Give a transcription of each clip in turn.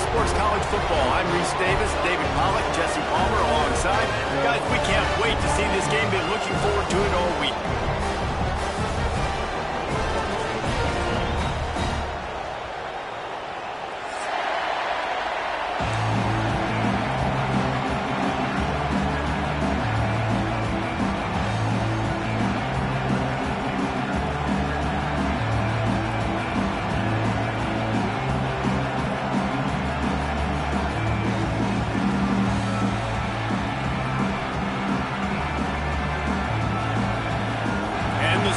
Sports College Football. I'm Reese Davis, David Pollack, Jesse Palmer alongside. Guys, we can't wait to see this game. Been looking forward to it all week.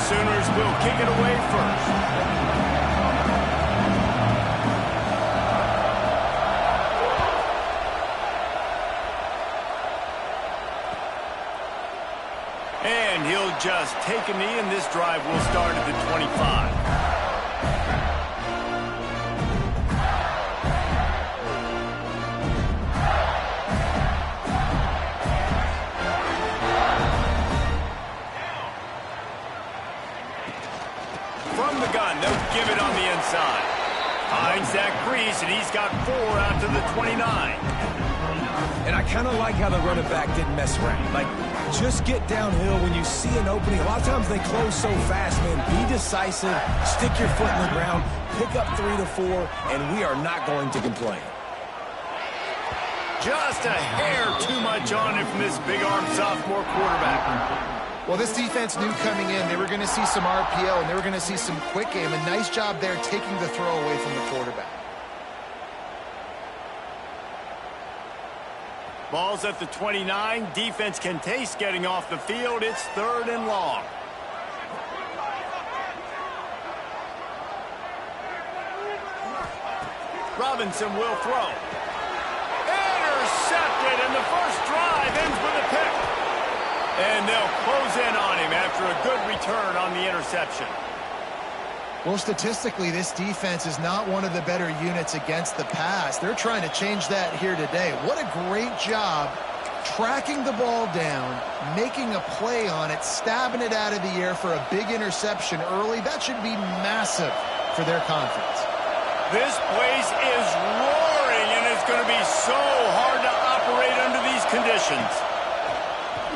Sooners will kick it away first. And he'll just take a knee, and this drive will start at the 25. From the gun, they'll give it on the inside. Finds that crease, and he's got 4 out to the 29. And I kind of like how the running back didn't mess around. Like, just get downhill when you see an opening. A lot of times they close so fast, man. Be decisive, stick your foot in the ground, pick up 3 to 4, and we are not going to complain. Just a hair too much on it from this big-arm sophomore quarterback. Well, this defense knew coming in they were going to see some RPO and they were going to see some quick game. A nice job there taking the throw away from the quarterback. Ball's at the 29. Defense can taste getting off the field. It's 3rd and long. Robinson will throw. Intercepted, and the first drive ends with a pick. And they'll close in on him after a good return on the interception. Well, statistically, this defense is not one of the better units against the pass. They're trying to change that here today. What a great job tracking the ball down, making a play on it, stabbing it out of the air for a big interception early. That should be massive for their confidence. This place is roaring, and it's going to be so hard to operate under these conditions.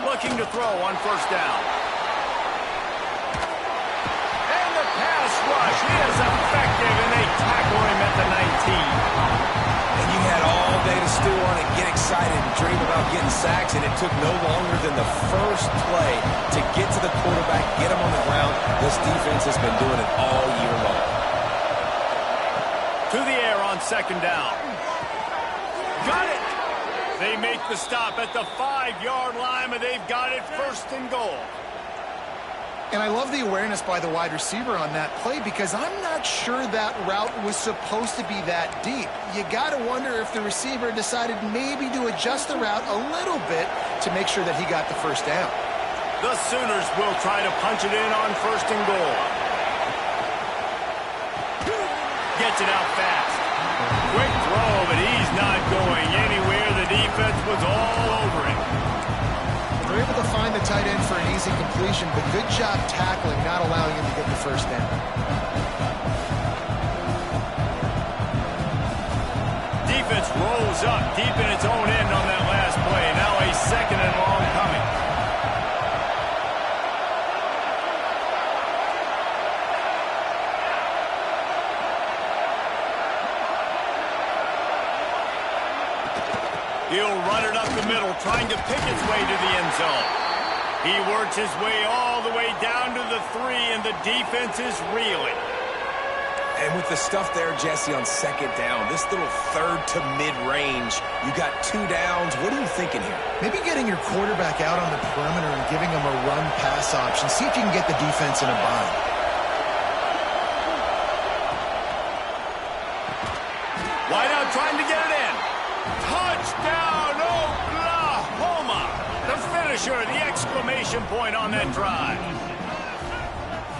Looking to throw on first down. And the pass rush is effective, and they tackle him at the 19. And you had all day to stew on it, get excited, and dream about getting sacks, and it took no longer than the first play to get to the quarterback, get him on the ground. This defense has been doing it all year long. To the air on second down. Got it! They make the stop at the 5-yard line, but they've got it 1st and goal. And I love the awareness by the wide receiver on that play because I'm not sure that route was supposed to be that deep. You got to wonder if the receiver decided maybe to adjust the route a little bit to make sure that he got the first down. The Sooners will try to punch it in on 1st and goal. Gets it out fast. Quick throw, but he's not going anywhere. The defense was all over him. They're able to find the tight end for an easy completion, but good job tackling, not allowing him to get the first down. Defense rolls up deep in its own end on that last play. Now a 2nd and long coming. He'll run it up the middle, trying to pick its way to the end zone. He works his way all the way down to the 3, and the defense is reeling. And with the stuff there, Jesse, on 2nd down, this little 3rd to mid-range, you got 2 downs. What are you thinking here? Maybe getting your quarterback out on the perimeter and giving him a run-pass option. See if you can get the defense in a bind. Wide out trying to get it in. Touchdown, Oklahoma! The finisher, the exclamation point on that drive.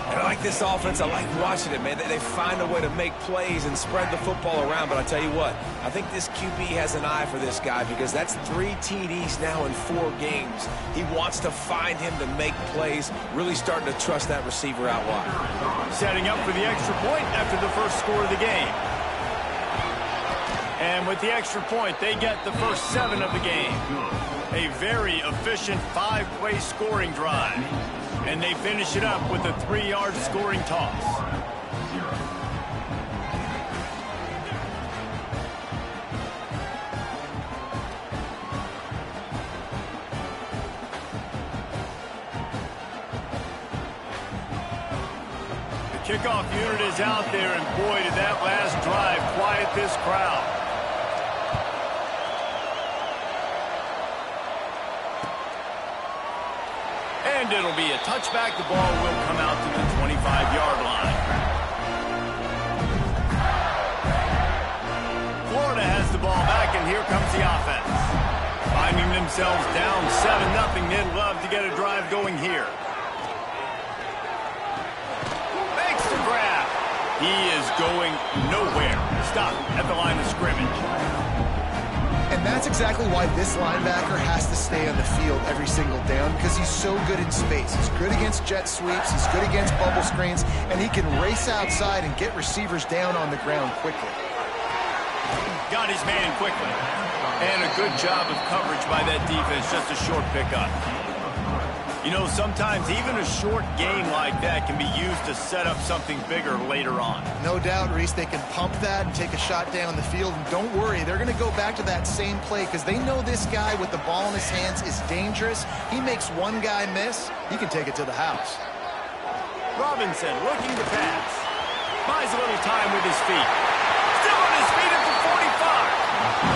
And I like this offense. I like watching it, man. They find a way to make plays and spread the football around. But I tell you what, I think this QB has an eye for this guy because that's 3 TDs now in 4 games. He wants to find him to make plays, really starting to trust that receiver out wide. Setting up for the extra point after the first score of the game. And And with the extra point, they get the first 7 of the game. A very efficient 5-play scoring drive. And they finish it up with a 3-yard scoring toss. Kickoff unit is out there, and boy, did that last drive quiet this crowd. And it'll be a touchback. The ball will come out to the 25-yard line. Florida has the ball back, and here comes the offense. Finding themselves down 7-0, they'd love to get a drive going here. He is going nowhere. Stop at the line of scrimmage. And that's exactly why this linebacker has to stay on the field every single down, because he's so good in space. He's good against jet sweeps. He's good against bubble screens. And he can race outside and get receivers down on the ground quickly. Got his man quickly. And a good job of coverage by that defense. Just a short pickup. You know, sometimes even a short game like that can be used to set up something bigger later on. No doubt, Reese, they can pump that and take a shot down the field. And don't worry, they're going to go back to that same play because they know this guy with the ball in his hands is dangerous. He makes one guy miss, he can take it to the house. Robinson looking to pass. Buys a little time with his feet. Still on his feet at the 45.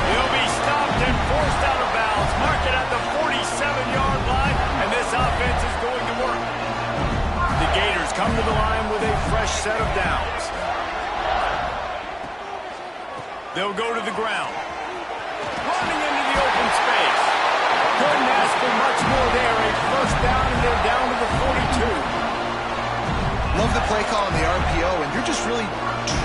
He'll be stopped and forced out of bounds. Mark it at the 47-yard line, and this offense is going to work. The Gators come to the line with a fresh set of downs. They'll go to the ground. Running into the open space. Couldn't ask for much more there. A first down, and they're down to the 42. Love the play call on the RPO, and you're just really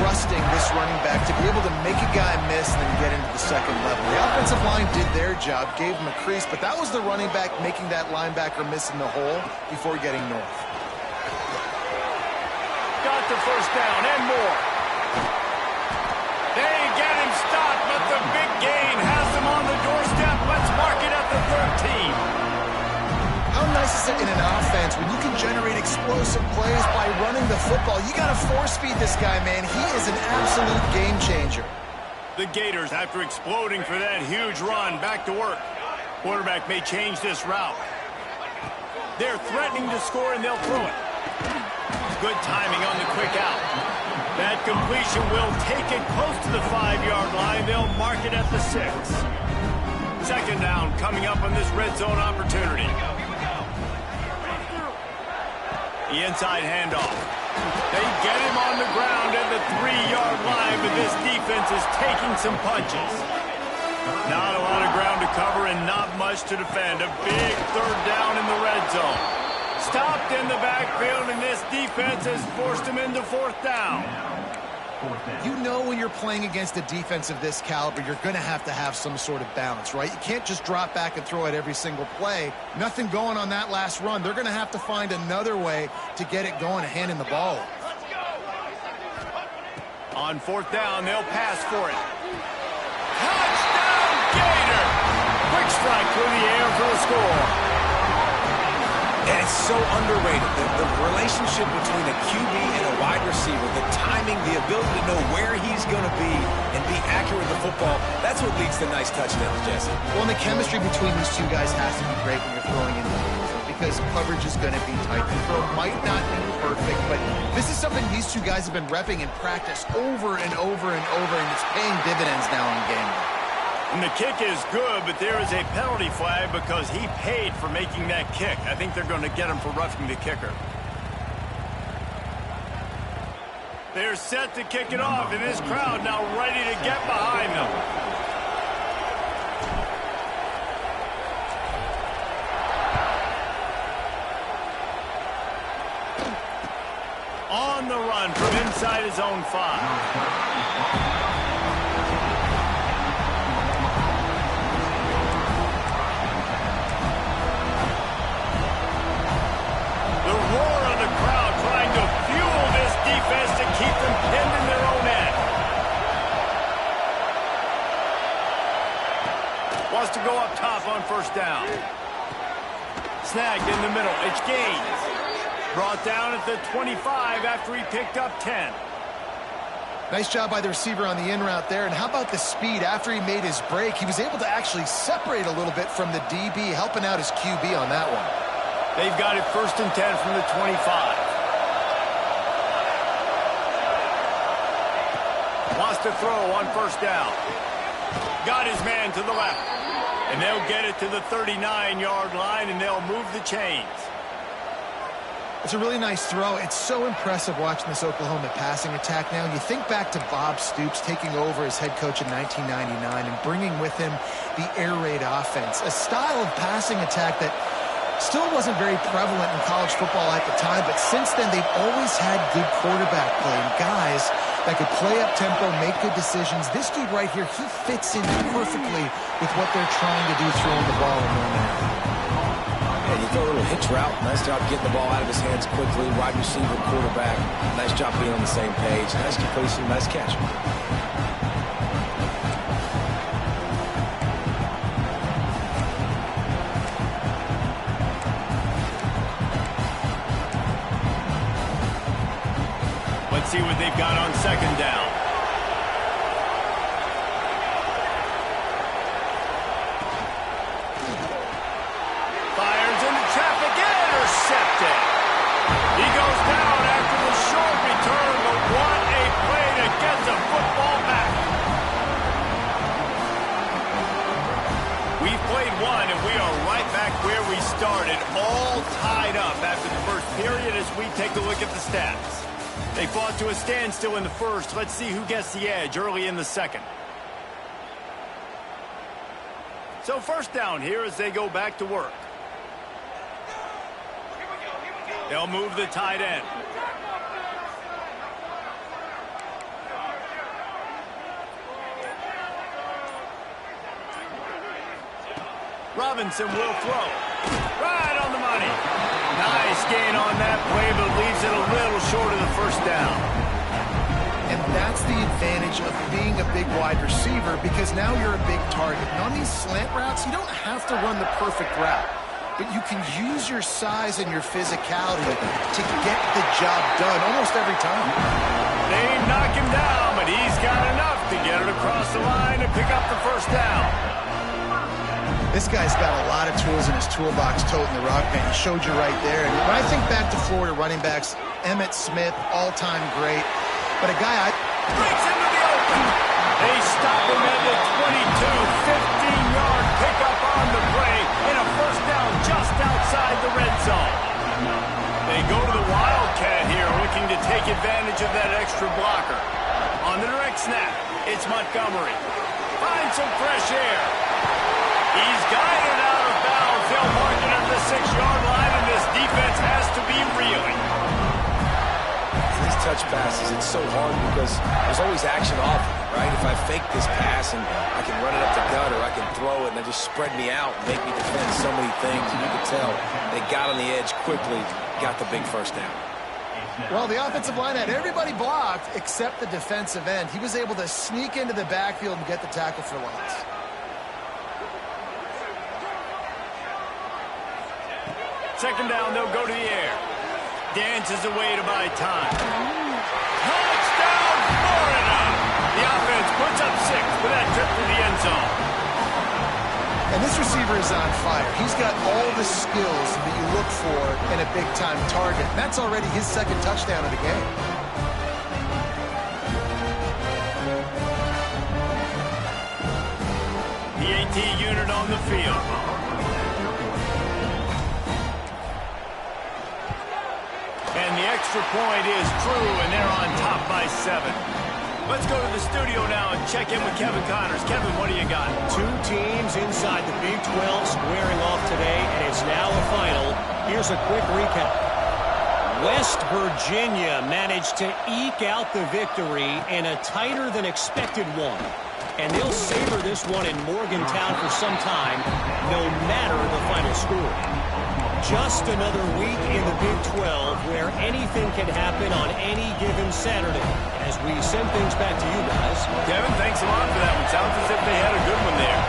trusting this running back to be able to make a guy miss and then get into the second level. The offensive line did their job, gave him a crease, but that was the running back making that linebacker miss in the hole before getting north. Got the first down and more. They get him stopped, but the big gain has them on the doorstep. Let's mark it at the 13. How nice is it in an offense when you can generate explosive plays by running the football? You got to force feed this guy, man. He is an absolute game changer. The Gators, after exploding for that huge run, back to work. Quarterback may change this route. They're threatening to score, and they'll throw it. Good timing on the quick out. That completion will take it close to the 5-yard line. They'll mark it at the 6. Second down coming up on this red zone opportunity. The inside handoff. They get him on the ground at the 3-yard line, but this defense is taking some punches. Not a lot of ground to cover and not much to defend. A big third down in the red zone. Stopped in the backfield, and this defense has forced him into fourth down. You know when you're playing against a defense of this caliber, you're going to have some sort of balance, right? You can't just drop back and throw it every single play. Nothing going on that last run. They're going to have to find another way to get it going and handing the ball off. On fourth down, they'll pass for it. Touchdown, Gator! Quick strike through the air for the score. And it's so underrated. The relationship between a QB and a wide receiver, the timing, the ability to know where he's going to be and be accurate with the football, that's what leads to nice touchdowns, Jesse. Well, and the chemistry between these two guys has to be great when you're throwing in the field because coverage is going to be tight. The throw might not be perfect, but this is something these two guys have been repping in practice over and over and over, and it's paying dividends now in game. And the kick is good, but there is a penalty flag because he paid for making that kick. I think they're going to get him for roughing the kicker. They're set to kick it off, and this crowd now ready to get behind them. On the run from inside his own 5. To keep them pinned in their own end. wants to go up top on first down. Snagged in the middle. It's Gaines. Brought down at the 25 after he picked up 10. Nice job by the receiver on the in route there. And how about the speed? After he made his break, he was able to actually separate a little bit from the DB, helping out his QB on that one. They've got it 1st and 10 from the 25. Wants to throw on first down. Got his man to the left. And they'll get it to the 39-yard line, and they'll move the chains. It's a really nice throw. It's so impressive watching this Oklahoma passing attack now. And you think back to Bob Stoops taking over as head coach in 1999 and bringing with him the air raid offense, a style of passing attack that still wasn't very prevalent in college football at the time, but since then they've always had good quarterback play and guys that could play up tempo, make good decisions. This dude right here, he fits in perfectly with what they're trying to do, throwing the ball in one area. And you throw a little hitch route. Nice job getting the ball out of his hands quickly. Wide receiver, quarterback. Nice job being on the same page. Nice completion, nice catch. Let's see what they've got on second down. Fires into traffic, intercepted. He goes down after the short return, but what a play to get the football back. We've played one, and we are right back where we started, all tied up after the first period as we take a look at the stats. They fought to a standstill in the first. Let's see who gets the edge early in the second. So first down here as they go back to work. They'll move the tight end. Robinson will throw. Right on the money. Nice gain on that play, but leaves it a little short of the first down. And that's the advantage of being a big wide receiver, because now you're a big target. And on these slant routes, you don't have to run the perfect route, but you can use your size and your physicality to get the job done almost every time. They knock him down, but he's got enough to get it across the line and pick up the first down. This guy's got a lot of tools in his toolbox toting the rock band. He showed you right there. And when I think back to Florida running backs, Emmitt Smith, all-time great. But a guy breaks into the open. They stop him at the 22, 15-yard pickup on the play, and a first down just outside the red zone. They go to the Wildcat here, looking to take advantage of that extra blocker. On the direct snap, it's Montgomery. Finds some fresh air. He's guided out of bounds. They'll mark it at the 6-yard line, and this defense has to be reeling. These touch passes, it's so hard because there's always action off of it, right? If I fake this pass and I can run it up the gut, or I can throw it and it just spread me out and make me defend so many things, and you can tell they got on the edge quickly, got the big first down. Well, the offensive line had everybody blocked except the defensive end. He was able to sneak into the backfield and get the tackle for loss. Second down, they'll go to the air. Dances away to buy time. Touchdown, Florida! The offense puts up 6 with that trip to the end zone. And this receiver is on fire. He's got all the skills that you look for in a big-time target. And that's already his second touchdown of the game. The AT unit on the field. And the extra point is true, and they're on top by 7. Let's go to the studio now and check in with Kevin Connors. Kevin, what do you got? Two teams inside the Big 12 squaring off today, and it's now a final. Here's a quick recap. West Virginia managed to eke out the victory in a tighter-than-expected one. And they'll savor this one in Morgantown for some time, no matter the final score. Just another week in the Big 12 where anything can happen on any given Saturday. As we send things back to you guys. Kevin, thanks a lot for that one. Sounds as if they had a good one there.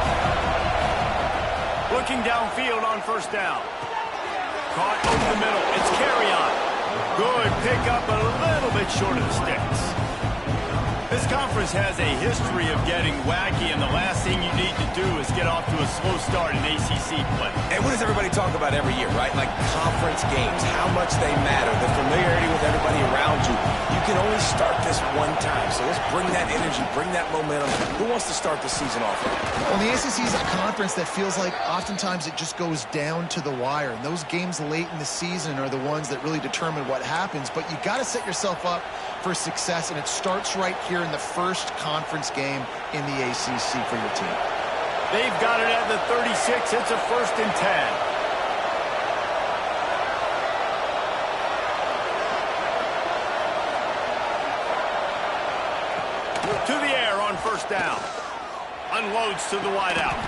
Looking downfield on first down. Caught over the middle. It's carry on. Good pickup, a little bit short of the sticks. This conference has a history of getting wacky, and the last thing you need to do is get off to a slow start in ACC play. And what does everybody talk about every year, right? Like conference games, how much they matter, the familiarity with everybody around you. You can only start this one time, so let's bring that energy, bring that momentum. Who wants to start the season off right? Well, the ACC is a conference that feels like oftentimes it just goes down to the wire. And those games late in the season are the ones that really determine what happens. But you got to set yourself up for success, and it starts right here in the first conference game in the ACC for your team. They've got it at the 36. It's a 1st and 10. To the air on first down. Unloads to the wideout.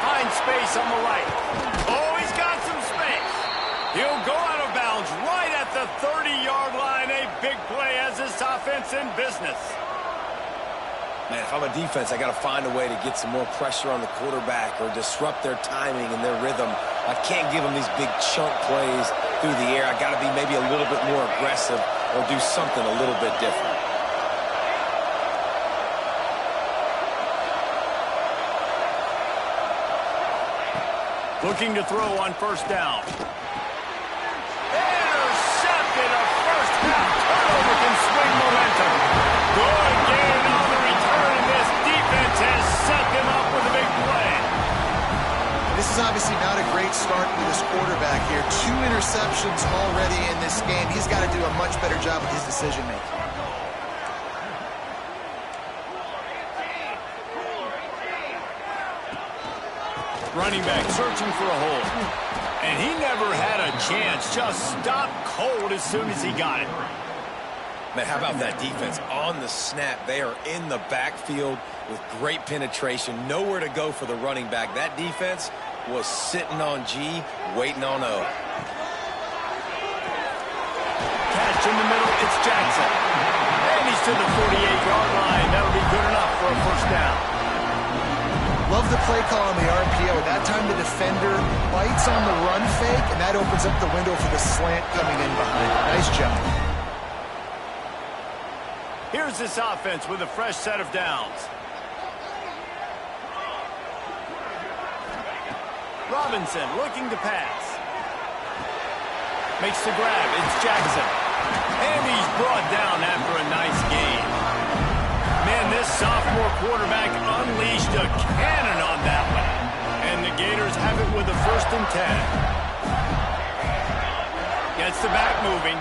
Finds space on the right. Oh, he's got some space. He'll go out of bounds right at the 30-yard line. A big play as this offense in business. Man, if I'm a defense, I got to find a way to get some more pressure on the quarterback or disrupt their timing and their rhythm. I can't give them these big chunk plays through the air. I got to be maybe a little bit more aggressive or do something a little bit different. Looking to throw on first down. Intercepted, a first half turnover can swing momentum. Good gain on the return. This defense has set them up with a big play. This is obviously not a great start for this quarterback here. 2 interceptions already in this game. He's got to do a much better job with his decision-making. Running back searching for a hole. And he never had a chance. Just stopped cold as soon as he got it. Man, how about that defense on the snap? They are in the backfield with great penetration. Nowhere to go for the running back. That defense was sitting on G, waiting on O. Catch in the middle. It's Jackson. And he's to the 48-yard line. That'll be good enough for a first down. Love the play call on the RPO. That time the defender bites on the run fake, and that opens up the window for the slant coming in behind. Nice job. Here's this offense with a fresh set of downs. Robinson looking to pass. Makes the grab. It's Jackson. And he's brought down after a nice gain. Man, this sophomore quarterback unleashed a cannon on that one. And the Gators have it with a 1st and 10. Gets the back moving.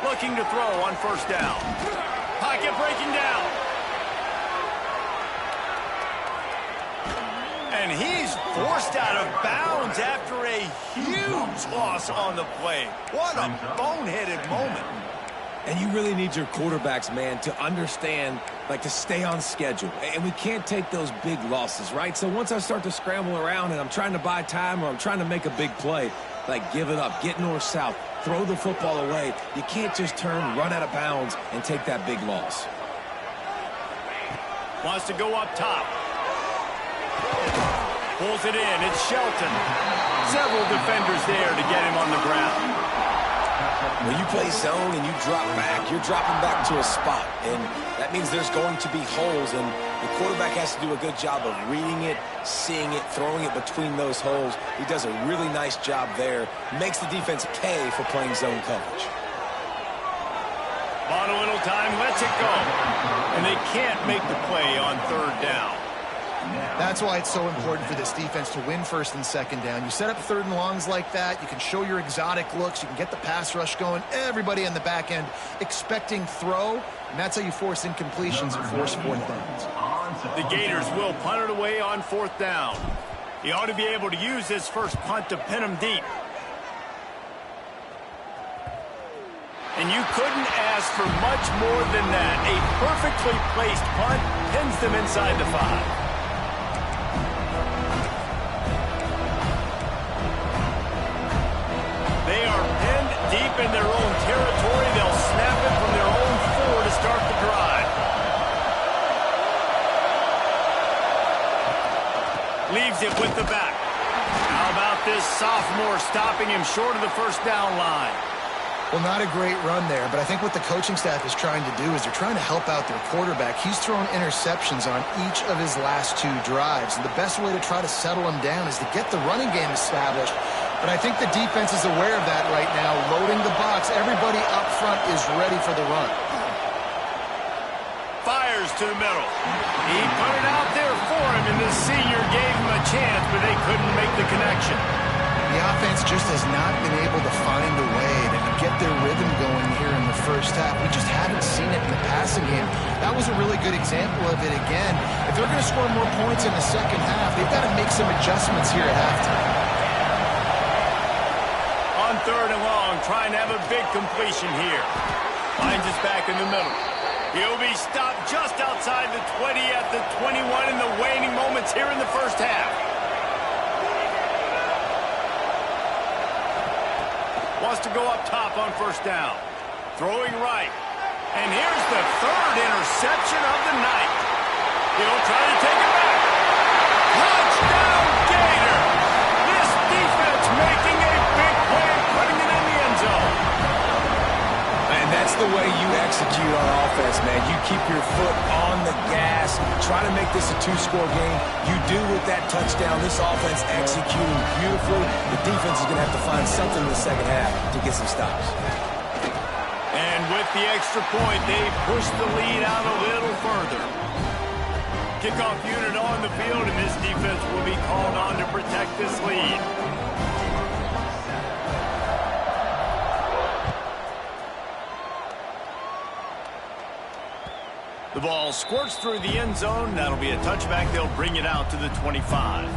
Looking to throw on first down. Pocket breaking down. And he's forced out of bounds after a huge loss on the play. What a boneheaded moment. And you really need your quarterbacks, man, to understand, like, to stay on schedule. And we can't take those big losses, right? So once I start to scramble around and I'm trying to buy time or I'm trying to make a big play, like, give it up, get north-south, throw the football away. You can't just turn, run out of bounds, and take that big loss. Wants to go up top. Pulls it in. It's Shelton. Several defenders there to get him on the ground. When you play zone and you drop back, you're dropping back to a spot. And that means there's going to be holes. And the quarterback has to do a good job of reading it, seeing it, throwing it between those holes. He does a really nice job there. Makes the defense pay for playing zone coverage. Bought a little time, lets it go. And they can't make the play on 3rd down. That's why it's so important for this defense to win 1st and 2nd down. You set up 3rd and longs like that. You can show your exotic looks. You can get the pass rush going. Everybody on the back end expecting throw. And that's how you force incompletions and force 4th downs. The Gators will punt it away on 4th down. He ought to be able to use his first punt to pin him deep. And you couldn't ask for much more than that. A perfectly placed punt pins them inside the 5. They are pinned deep in their own territory. They'll snap it from their own 4 to start the drive. Leaves it with the back. How about this sophomore stopping him short of the first down line? Well, not a great run there, but I think what the coaching staff is trying to do is they're trying to help out their quarterback. He's thrown interceptions on each of his last 2 drives, and the best way to try to settle him down is to get the running game established. But I think the defense is aware of that right now, loading the box. Everybody up front is ready for the run. Fires to the middle. He put it out there for him, and the senior gave him a chance, but they couldn't make the connection. The offense just has not been able to find a way to get their rhythm going here in the first half. We just haven't seen it in the passing game. That was a really good example of it again. If they're going to score more points in the second half, they've got to make some adjustments here at halftime. On 3rd and long, trying to have a big completion here. Finds us back in the middle. He'll be stopped just outside the 20 at the 21 in the waning moments here in the first half. Wants to go up top on first down. Throwing right. And here's the 3rd interception of the night. He'll try to take it back. Touchdown, Gator! This defense making a big play, putting it in the end zone. And that's the way you execute on offense, man. You keep your foot on the gas, try to make this a 2-score game. You do with that touchdown. This offense executing beautifully. The defense is going to have to find something in the second half to get some stops. And with the extra point, they push the lead out a little further. Kickoff unit on the field, and this defense will be called on to protect this lead. The ball squirts through the end zone. That'll be a touchback. They'll bring it out to the 25.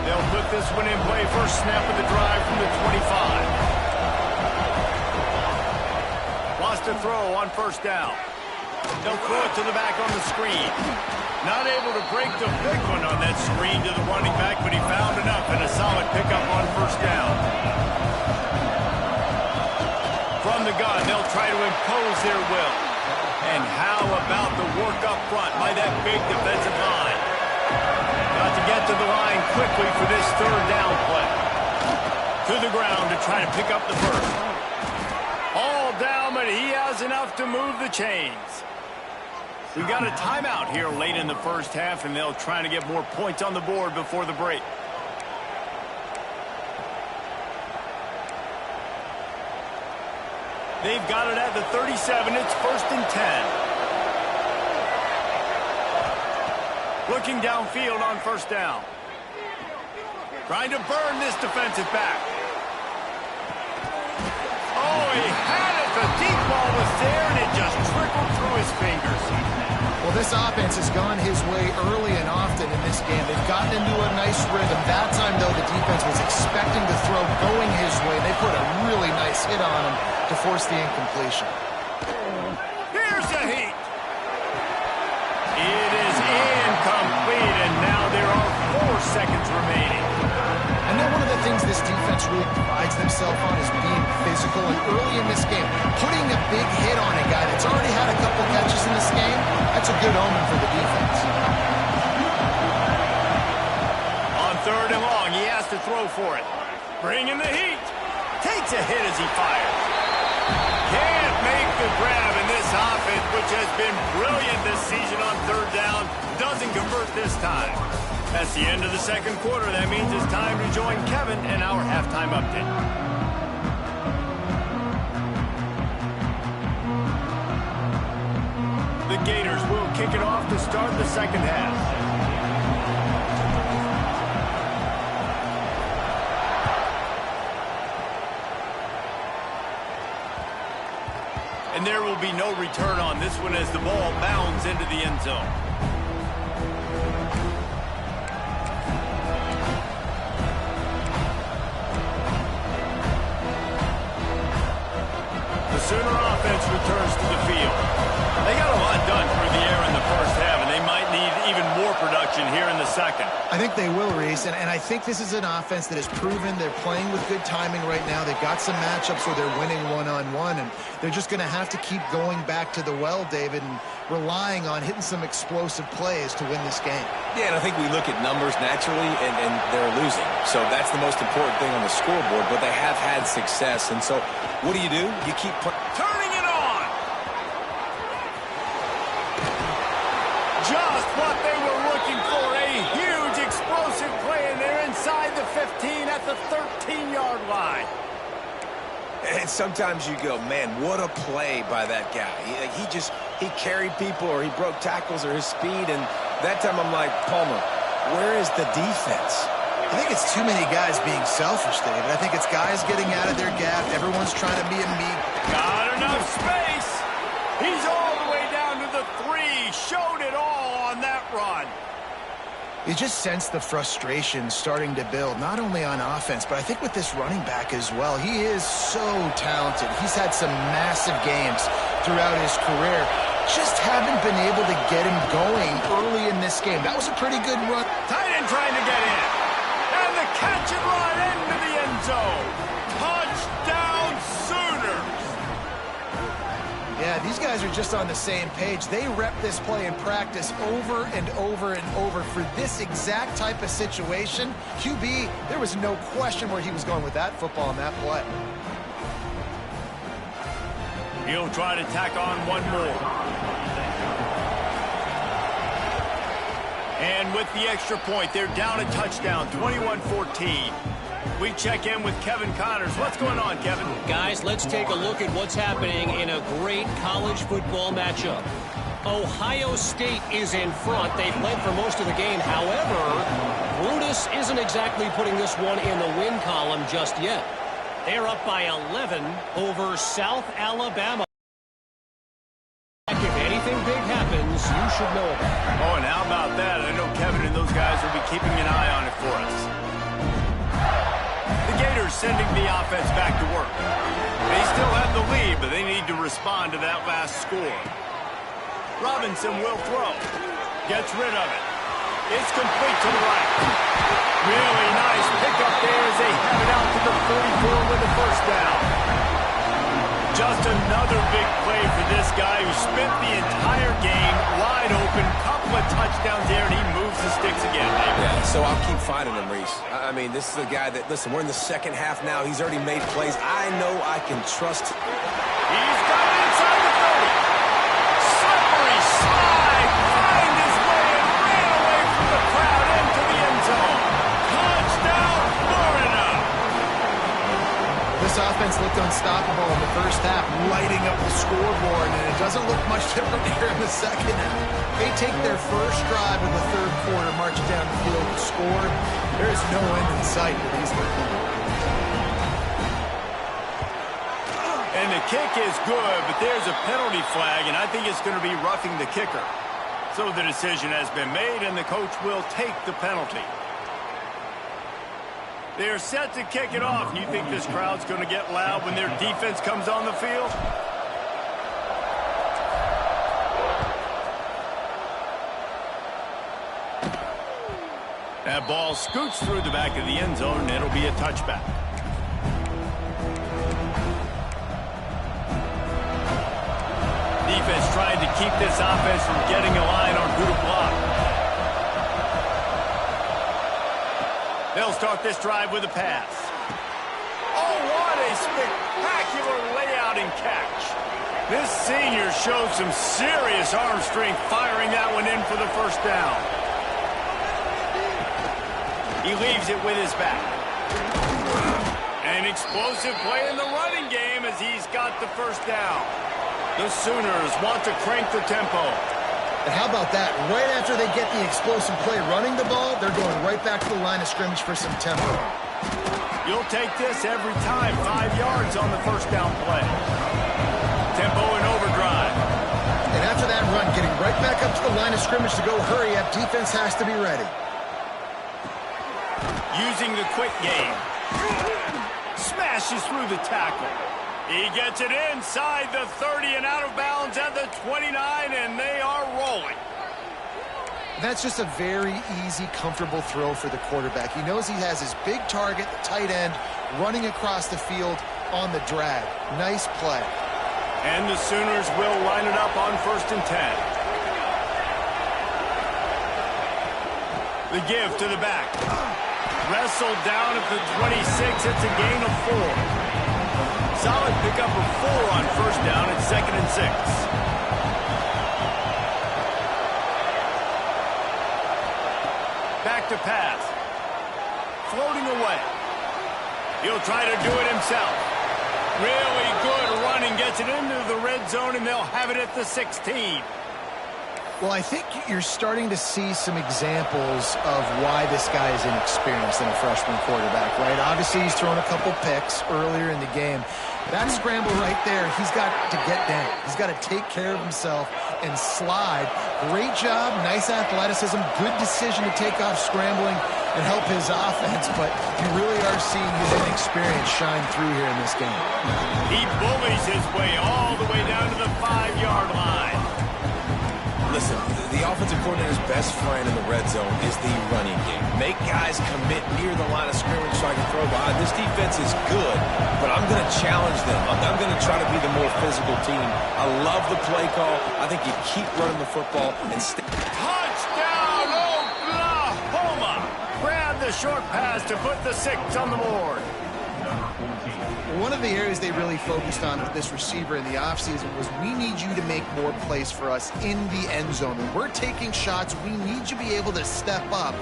They'll put this one in play. First snap of the drive from the 25. Wants to throw on first down. They'll throw it to the back on the screen. Not able to break the big one on that screen to the running back, but he found enough and a solid pickup on first down. From the gun, they'll try to impose their will. And how about the work up front by that big defensive line? Got to get to the line quickly for this 3rd down play. To the ground to try to pick up the first. All down, but he has enough to move the chains. We've got a timeout here late in the first half, and they'll try to get more points on the board before the break. They've got it at the 37. It's 1st and 10. Looking downfield on first down. Trying to burn this defensive back. Oh, he had it. The deep ball was there, and it just trickled through his fingers. Well, this offense has gone his way early and often in this game. They've gotten into a nice rhythm. That time, though, the defense was expecting the throw going his way. They put a really nice hit on him to force the incompletion. Here's a heat. It is incomplete, and now there are 4 seconds remaining. I know one of the things this defense really prides themselves on is being physical, and early in this game, putting a big hit on a guy that's already had a couple catches in this game, that's a good omen for the defense. On 3rd and long, he has to throw for it. Bringing the heat. Takes a hit as he fires. Can't make the grab, and this offense, which has been brilliant this season on 3rd down, doesn't convert this time. That's the end of the second quarter. That means it's time to join Kevin in our halftime update. The Gators will kick it off to start the second half. And there will be no return on this one as the ball bounds into the end zone. The Sooner offense returns to the field. They got a lot done through the air in the first half, and they might need even more production here in the second. I think they will, Reese, and I think this is an offense that has proven they're playing with good timing right now. They've got some matchups where they're winning one-on-one, and they're just going to have to keep going back to the well, David, and relying on hitting some explosive plays to win this game. Yeah, and I think we look at numbers naturally, and they're losing. So that's the most important thing on the scoreboard, but they have had success. And so what do? You keep turning it on. Just what they were looking for, a huge explosive play, and they're inside the 15 at the 13-yard line. And sometimes you go, man, what a play by that guy. He carried people, or he broke tackles, or his speed. And that time I'm like, Palmer, where is the defense? I think it's too many guys being selfish, David. I think it's guys getting out of their gap. Everyone's trying to be a meat. Got enough space. He's all the way down to the 3. Showed it all on that run. You just sense the frustration starting to build, not only on offense, but I think with this running back as well. He is so talented. He's had some massive games throughout his career. Just haven't been able to get him going early in this game. That was a pretty good run. Tight end trying to get in. And the catch and run into the end zone. Touchdown Sooners. Yeah, these guys are just on the same page. They rep this play in practice over and over and over for this exact type of situation. QB, there was no question where he was going with that football on that play. He'll try to tack on one more. And with the extra point, they're down a touchdown, 21-14. We check in with Kevin Connors. What's going on, Kevin? Guys, let's take a look at what's happening in a great college football matchup. Ohio State is in front. They've led for most of the game. However, Brutus isn't exactly putting this one in the win column just yet. They're up by 11 over South Alabama. If anything big happens, you should know about it. Oh, and how about that? I know Kevin and those guys will be keeping an eye on it for us. The Gators sending the offense back to work. They still have the lead, but they need to respond to that last score. Robinson will throw. Gets rid of it. It's complete to the right. Really nice pickup there as they have it out to the 44 with the first down. Just another big play for this guy who spent the entire game wide open. Couple of touchdowns there, and he moves the sticks again. Yeah, so I'll keep finding him, Reese. I mean, this is a guy that, listen, we're in the second half now. He's already made plays. I know I can trust. He's got it inside the 30. Slippery slide. Find his way and ran away from the crowd into the end zone. Touchdown, Florida. This offense looked unstoppable in the first half, lighting up the scoreboard, and it doesn't look much different here in the second half. They take their first drive in the third quarter, march down the field and score. There is no end in sight for these guys. And the kick is good, but there's a penalty flag, and I think it's going to be roughing the kicker. So the decision has been made, and the coach will take the penalty. They're set to kick it off. You think this crowd's going to get loud when their defense comes on the field? That ball scoots through the back of the end zone, and it'll be a touchback. Defense trying to keep this offense from getting a line on who to block. They'll start this drive with a pass. Oh, what a spectacular layout and catch. This senior showed some serious arm strength firing that one in for the first down. He leaves it with his back. An explosive play in the running game as he's got the first down. The Sooners want to crank the tempo. And how about that? Right after they get the explosive play running the ball, they're going right back to the line of scrimmage for some tempo. You'll take this every time. 5 yards on the first down play. Tempo and overdrive. And after that run, getting right back up to the line of scrimmage to go hurry up, defense has to be ready. Using the quick game. Smashes through the tackle. He gets it inside the 30 and out of bounds at the 29, and they are rolling. That's just a very easy, comfortable throw for the quarterback. He knows he has his big target, the tight end, running across the field on the drag. Nice play. And the Sooners will line it up on 1st and 10. The give to the back. Wrestled down at the 26. It's a gain of 4. Solid pickup of 4 on 1st down at 2nd and 6. Back to pass. Floating away. He'll try to do it himself. Really good running. Gets it into the red zone, and they'll have it at the 16. Well, I think you're starting to see some examples of why this guy is inexperienced in a freshman quarterback, right? Obviously, he's thrown a couple picks earlier in the game. That scramble right there, he's got to get down. He's got to take care of himself and slide. Great job, nice athleticism, good decision to take off scrambling and help his offense, but you really are seeing his inexperience shine through here in this game. He bullies his way all the way down to the 5-yard line. Listen, the offensive coordinator's best friend in the red zone is the running game. Make guys commit near the line of scrimmage so I can throw behind. This defense is good, but I'm going to challenge them. I'm going to try to be the more physical team. I love the play call. I think you keep running the football and stay. Touchdown, Oklahoma! Grab the short pass to put the 6 on the board. One of the areas they really focused on with this receiver in the offseason was we need you to make more plays for us in the end zone. When we're taking shots, we need you to be able to step up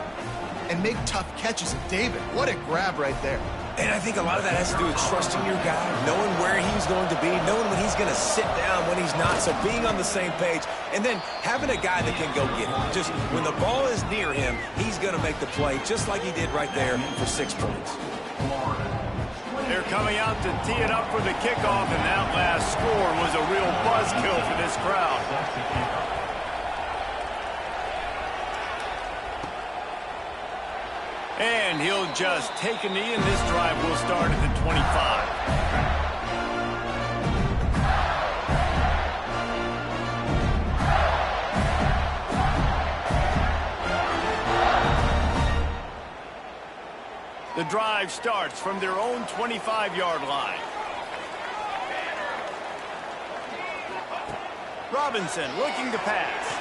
and make tough catches. And David, what a grab right there. And I think a lot of that has to do with trusting your guy, knowing where he's going to be, knowing when he's going to sit down, when he's not. So being on the same page, and then having a guy that can go get him. Just when the ball is near him, he's going to make the play just like he did right there for 6 points. They're coming out to tee it up for the kickoff, and that last score was a real buzzkill for this crowd. And he'll just take a knee, and this drive will start at the 25. The drive starts from their own 25-yard line. Robinson looking to pass.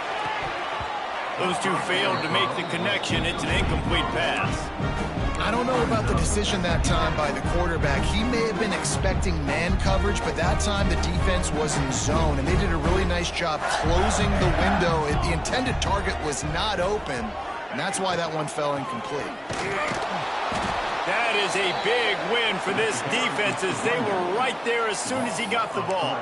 Those two failed to make the connection. It's an incomplete pass. I don't know about the decision that time by the quarterback. He may have been expecting man coverage, but that time the defense was in zone, and they did a really nice job closing the window. The intended target was not open, and that's why that one fell incomplete. That is a big win for this defense as they were right there as soon as he got the ball.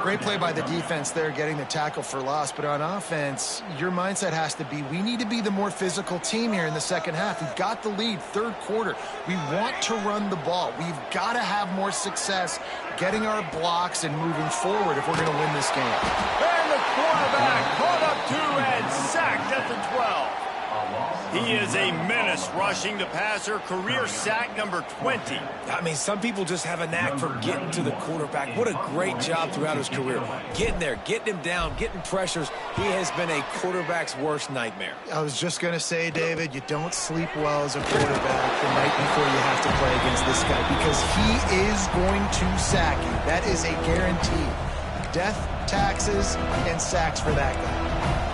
Great play by the defense there, getting the tackle for loss. But on offense, your mindset has to be, we need to be the more physical team here in the second half. We've got the lead, third quarter. We want to run the ball. We've got to have more success getting our blocks and moving forward if we're going to win this game. And the quarterback caught up to and sacked at the 12. He is a menace rushing the passer, career sack number 20. I mean, some people just have a knack for getting to the quarterback. What a great job throughout his career. Getting there, getting him down, getting pressures. He has been a quarterback's worst nightmare. I was just going to say, David, you don't sleep well as a quarterback the night before you have to play against this guy because he is going to sack you. That is a guarantee. Death, taxes, and sacks for that guy.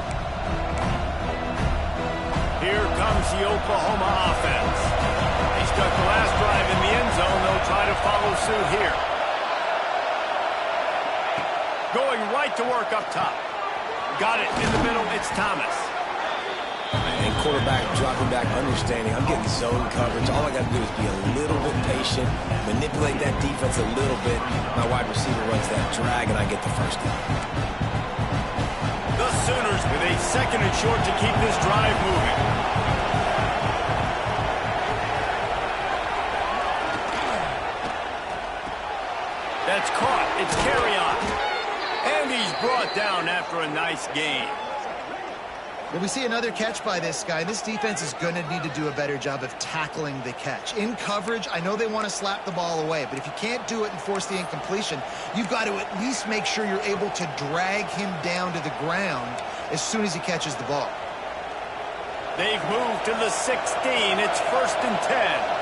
Here comes the Oklahoma offense. They stuck the last drive in the end zone. They'll try to follow suit here. Going right to work up top. Got it in the middle. It's Thomas. And quarterback dropping back, understanding I'm getting zone coverage. All I got to do is be a little bit patient, manipulate that defense a little bit. My wide receiver runs that drag, and I get the first down. The Sooners with a 2nd and short to keep this drive moving. That's caught. It's carry on. And he's brought down after a nice gain. Well, we see another catch by this guy. This defense is going to need to do a better job of tackling the catch. In coverage, I know they want to slap the ball away, but if you can't do it and force the incompletion, you've got to at least make sure you're able to drag him down to the ground as soon as he catches the ball. They've moved to the 16. It's 1st and 10.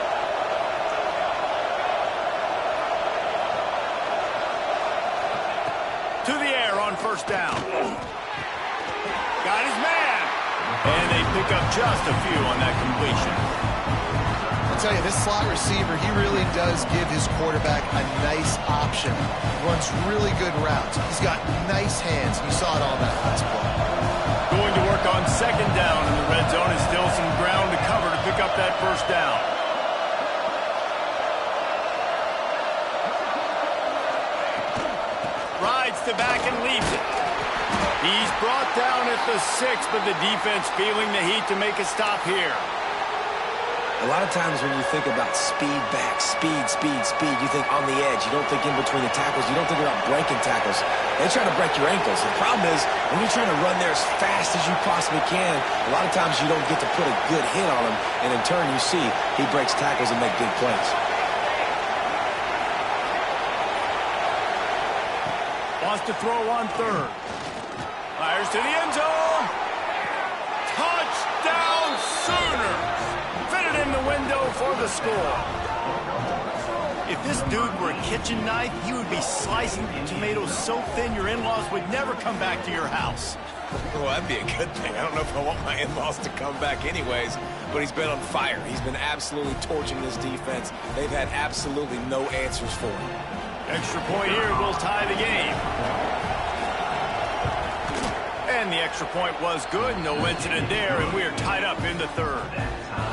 To the air on 1st down. Got his man. And they pick up just a few on that completion. I'll tell you, this slot receiver, he really does give his quarterback a nice option. Runs really good routes. He's got nice hands. You saw it on that last play. Going to work on 2nd down in the red zone, and still some ground to cover to pick up that 1st down. Rides to back and leaves it. He's brought down at the 6, but the defense feeling the heat to make a stop here. A lot of times when you think about speed back, speed, you think on the edge. You don't think in between the tackles. You don't think about breaking tackles. They try to break your ankles. The problem is when you're trying to run there as fast as you possibly can, a lot of times you don't get to put a good hit on him, and in turn you see he breaks tackles and make big plays. Wants to throw on 3rd. Fires to the end zone. Touchdown Sooners. Fitted in the window for the score. If this dude were a kitchen knife, he would be slicing tomatoes so thin your in-laws would never come back to your house. Well, that'd be a good thing. I don't know if I want my in-laws to come back anyways, but he's been on fire. He's been absolutely torching this defense. They've had absolutely no answers for him. Extra point here will tie the game. And the extra point was good. No incident there, and we are tied up in the 3rd.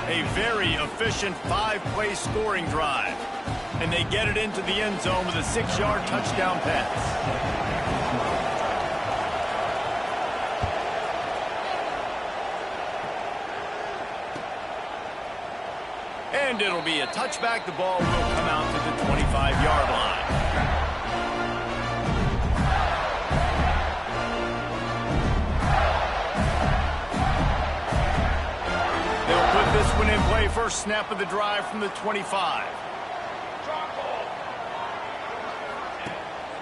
A very efficient 5-play scoring drive. And they get it into the end zone with a 6-yard touchdown pass. And it'll be a touchback. The ball will come out to the 25-yard line. They'll put this one in play. First snap of the drive from the 25.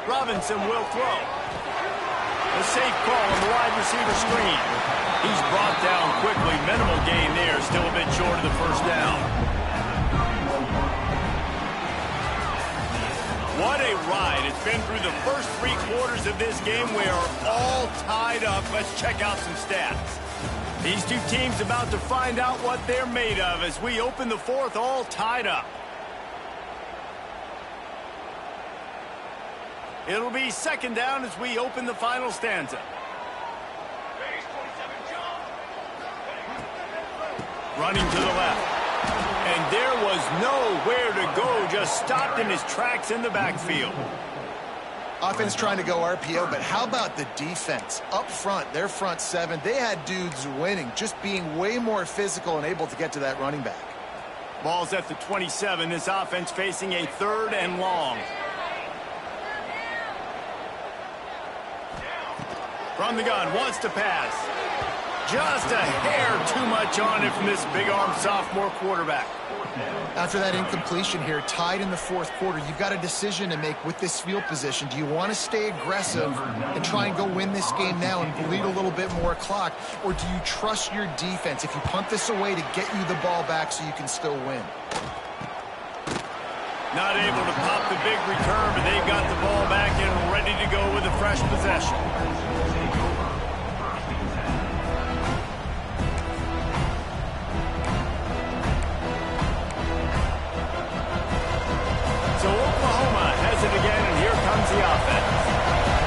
Robinson will throw. A safe call on the wide receiver screen. He's brought down quickly. Minimal gain there. Still a bit short of the 1st down. What a ride. It's been through the first 3 quarters of this game. We are all tied up. Let's check out some stats. These two teams about to find out what they're made of as we open the 4th all tied up. It'll be 2nd down as we open the final stanza. Running to the left. And there was nowhere to go. Just stopped in his tracks in the backfield. Offense trying to go RPO, but how about the defense? Up front, their front 7, they had dudes winning, just being way more physical and able to get to that running back. Ball's at the 27. This offense facing a 3rd and long. From the gun, wants to pass. Just a hair too much on it from this big-armed sophomore quarterback. After that incompletion here, tied in the 4th quarter, you've got a decision to make with this field position. Do you want to stay aggressive and try and go win this game now and bleed a little bit more clock? Or do you trust your defense if you punt this away to get you the ball back so you can still win? Not able to pop the big return, but they've got the ball back and ready to go with a fresh possession. So Oklahoma has it again, and here comes the offense.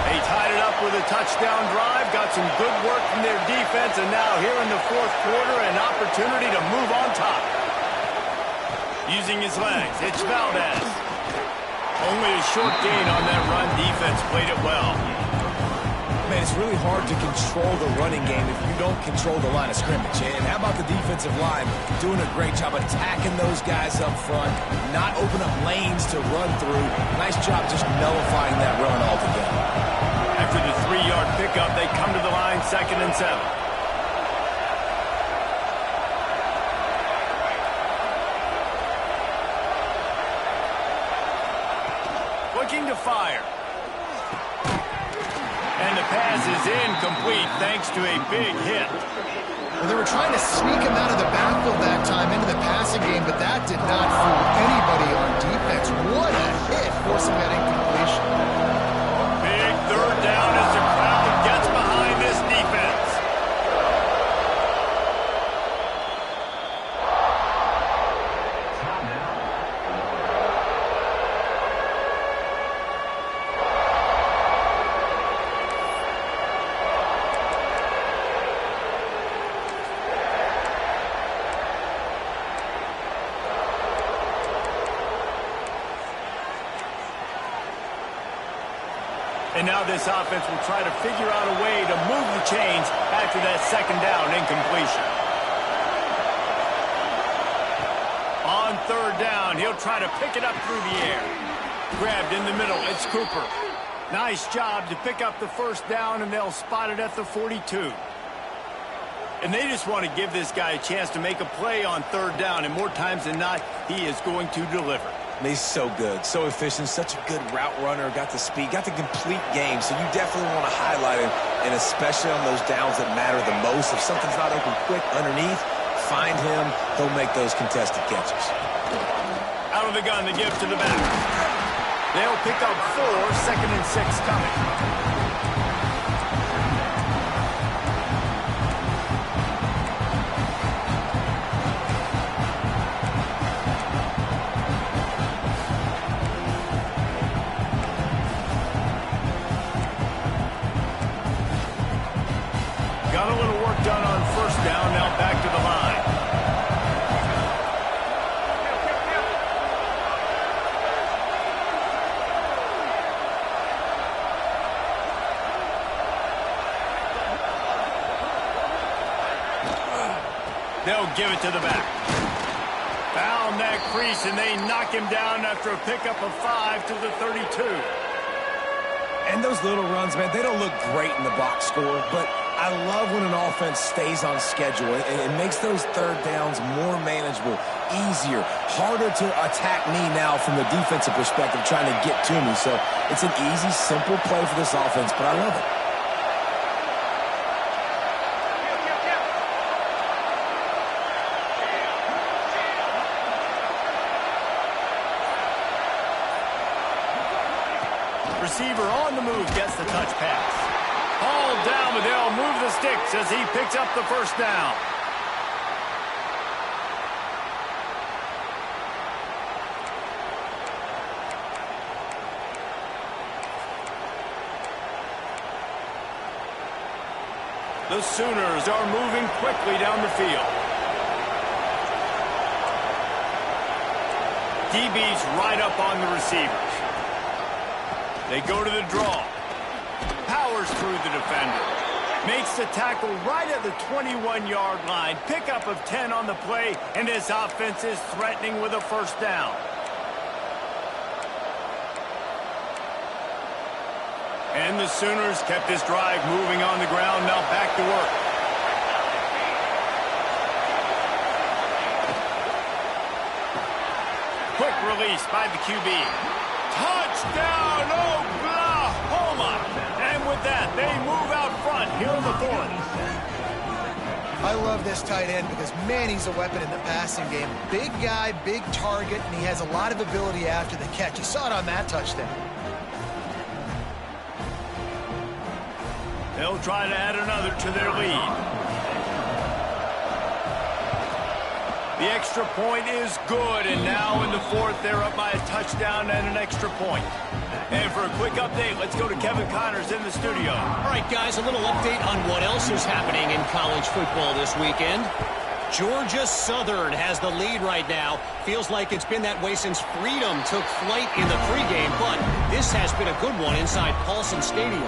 They tied it up with a touchdown drive, got some good work from their defense, and now here in the 4th quarter, an opportunity to move on top. Using his legs, it's Valdez. Only a short gain on that run. Defense played it well. Man, it's really hard to control the running game if you don't control the line of scrimmage. And how about the defensive line doing a great job attacking those guys up front, not open up lanes to run through. Nice job just nullifying that run altogether. After the 3-yard pickup, they come to the line, 2nd and 7. Looking to fire. And the pass is incomplete thanks to a big hit. Well, they were trying to sneak him out of the backfield that time into the passing game, but that did not fool anybody on defense. What a hit, forcing that incompletion. Big third down as the crowd gets behind this defense. And now this offense will try to figure out a way to move the chains after that second down incompletion. On third down, he'll try to pick it up through the air. Grabbed in the middle, it's Cooper. Nice job to pick up the first down, and they'll spot it at the 42. And they just want to give this guy a chance to make a play on third down, and more times than not, he is going to deliver. He's so good, so efficient, such a good route runner, got the speed, got the complete game, so you definitely want to highlight him, and especially on those downs that matter the most. If something's not open quick underneath, find him, he'll make those contested catches. Out of the gun, the give to the back. They'll pick up 4, 2nd and 6 coming. Got a little work done on first down, now back to the line. They'll give it to the back. Found that crease, and they knock him down after a pickup of 5 to the 32. And those little runs, man, they don't look great in the box score, but I love when an offense stays on schedule. It makes those third downs more manageable, easier, harder to attack me now from the defensive perspective trying to get to me. So it's an easy, simple play for this offense, but I love it. Receiver on the move gets the touch pass. Ball down, but they'll move the sticks as he picks up the first down. The Sooners are moving quickly down the field. DB's right up on the receivers. They go to the draw. Powers through the defender. Makes the tackle right at the 21-yard line. Pickup of 10 on the play, and this offense is threatening with a first down. And the Sooners kept this drive moving on the ground. Now back to work. Quick release by the QB. Touchdown, Oklahoma! And with that, they move out front here in the fourth. I love this tight end because, man, he's a weapon in the passing game. Big guy, big target, and he has a lot of ability after the catch. You saw it on that touchdown. They'll try to add another to their lead. The extra point is good, and now in the fourth, they're up by a touchdown and an extra point. And for a quick update, let's go to Kevin Connors in the studio. All right, guys, a little update on what else is happening in college football this weekend. Georgia Southern has the lead right now. Feels like it's been that way since Freedom took flight in the pregame, but this has been a good one inside Paulson Stadium.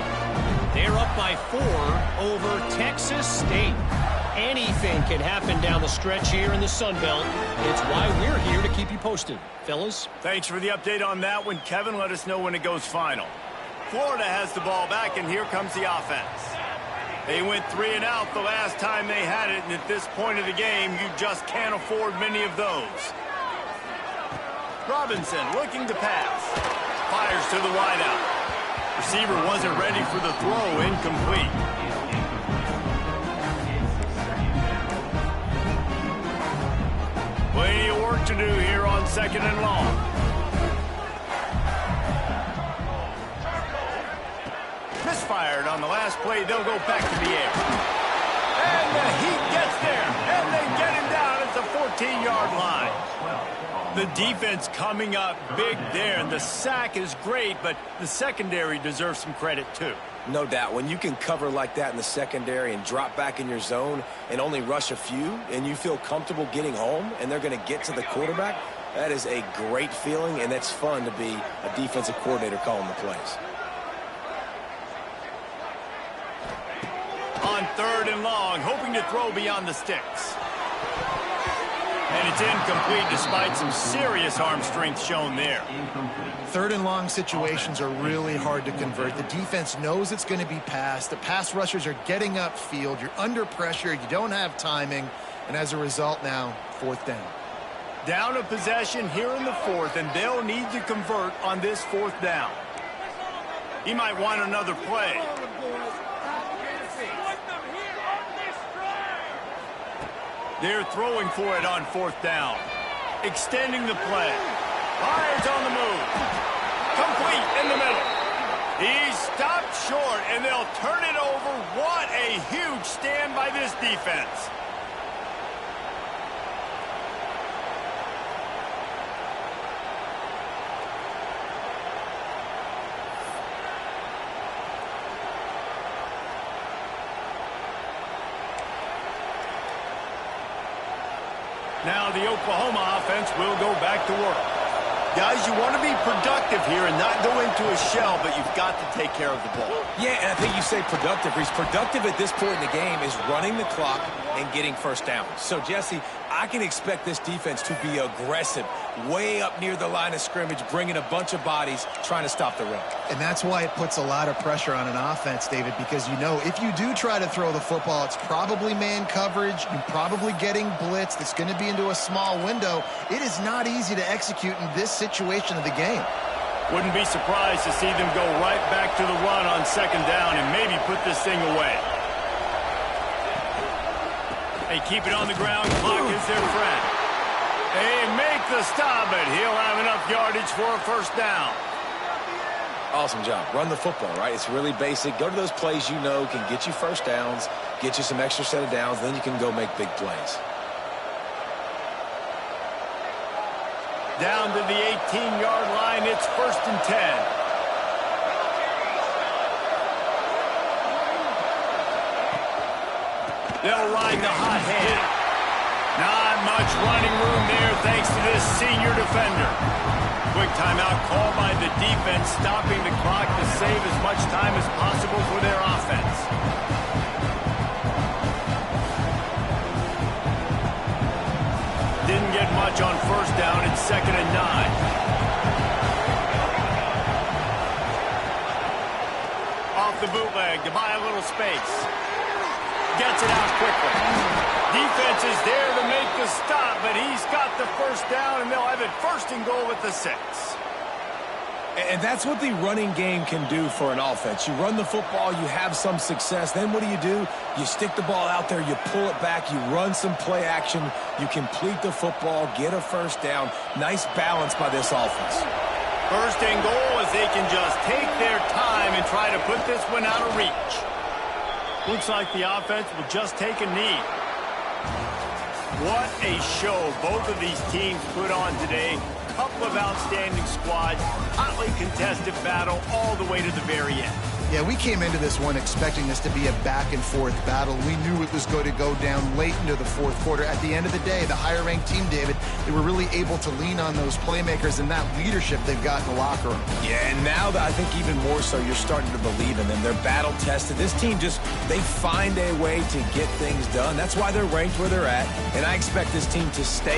They're up by 4 over Texas State. Anything can happen down the stretch here in the Sun Belt. It's why we're here to keep you posted. Fellas? Thanks for the update on that one, Kevin. Let us know when it goes final. Florida has the ball back, and here comes the offense. They went 3 and out the last time they had it, and at this point of the game, you just can't afford many of those. Robinson looking to pass. Fires to the wideout. Receiver wasn't ready for the throw, incomplete. to do here on 2nd and long. Misfired on the last play. They'll go back to the air. And the Heat gets there. And they get him down at the 14-yard line. The defense coming up big there. And the sack is great, but the secondary deserves some credit too. No doubt. When you can cover like that in the secondary and drop back in your zone and only rush a few, and you feel comfortable getting home, and they're going to get to the quarterback, that is a great feeling, and it's fun to be a defensive coordinator calling the plays. On 3rd and long, hoping to throw beyond the sticks. And it's incomplete despite some serious arm strength shown there. 3rd and long situations are really hard to convert. The defense knows it's going to be passed. The pass rushers are getting upfield. You're under pressure. You don't have timing. And as a result now, 4th down. Down a possession here in the 4th, and they'll need to convert on this 4th down. He might want another play. They're throwing for it on 4th down. Extending the play. Fires on the move. Complete in the middle. He's stopped short, and they'll turn it over. What a huge stand by this defense. Now the Oklahoma offense will go back to work. Guys, you want to be productive here and not go into a shell, but you've got to take care of the ball. Yeah, and I think you say productive. He's productive at this point in the game is running the clock and getting first down. So, Jesse, I can expect this defense to be aggressive, way up near the line of scrimmage, bringing a bunch of bodies, trying to stop the run. And that's why it puts a lot of pressure on an offense, David, because you know if you do try to throw the football, it's probably man coverage. You're probably getting blitzed. It's going to be into a small window. It is not easy to execute in this situation of the game. Wouldn't be surprised to see them go right back to the run on 2nd down and maybe put this thing away. They keep it on the ground. Clock is their friend. They make the stop, but he'll have enough yardage for a 1st down. Awesome job. Run the football, right? It's really basic. Go to those plays you know can get you first downs, get you some extra set of downs, then you can go make big plays. Down to the 18-yard line, it's 1st and 10. They'll ride the hot hand. Not much running room there thanks to this senior defender. Quick timeout call by the defense, stopping the clock to save as much time as possible for their offense. Didn't get much on 1st down. It's 2nd and 9. Off the bootleg to buy a little space. Gets it out quickly. Defense is there to make the stop, but he's got the 1st down, and they'll have it 1st and goal at the 6. And that's what the running game can do for an offense. You run the football, you have some success. Then what do? You stick the ball out there, you pull it back, you run some play action, you complete the football, get a 1st down. Nice balance by this offense. 1st and goal as they can just take their time and try to put this one out of reach. Looks like the offense will just take a knee. What a show both of these teams put on today. Couple of outstanding squads, hotly contested battle all the way to the very end. Yeah, we came into this one expecting this to be a back-and-forth battle. We knew it was going to go down late into the 4th quarter. At the end of the day, the higher-ranked team, David, they were really able to lean on those playmakers and that leadership they've got in the locker room. Yeah, and now that I think even more so, you're starting to believe in them. They're battle-tested. This team they find a way to get things done. That's why they're ranked where they're at, and I expect this team to stay